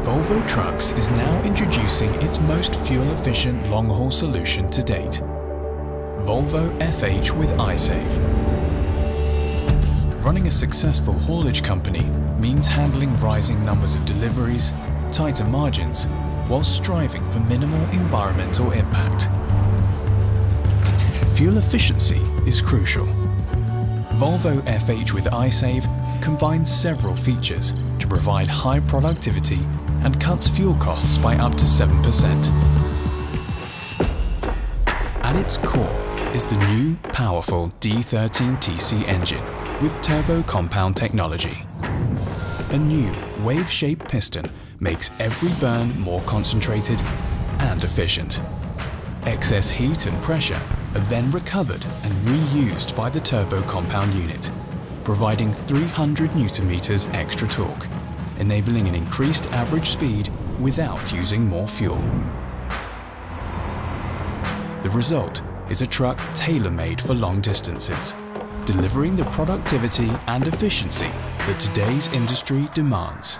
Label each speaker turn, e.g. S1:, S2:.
S1: Volvo Trucks is now introducing its most fuel-efficient long-haul solution to date, Volvo FH with I-Save. Running a successful haulage company means handling rising numbers of deliveries, tighter margins, while striving for minimal environmental impact. Fuel efficiency is crucial. Volvo FH with I-Save combines several features to provide high productivity and cuts fuel costs by up to 7%. At its core is the new, powerful D13TC engine with turbo compound technology. A new wave-shaped piston makes every burn more concentrated and efficient. Excess heat and pressure are then recovered and reused by the turbo compound unit, providing 300 Nm extra torque, enabling an increased average speed without using more fuel. The result is a truck tailor-made for long distances, delivering the productivity and efficiency that today's industry demands.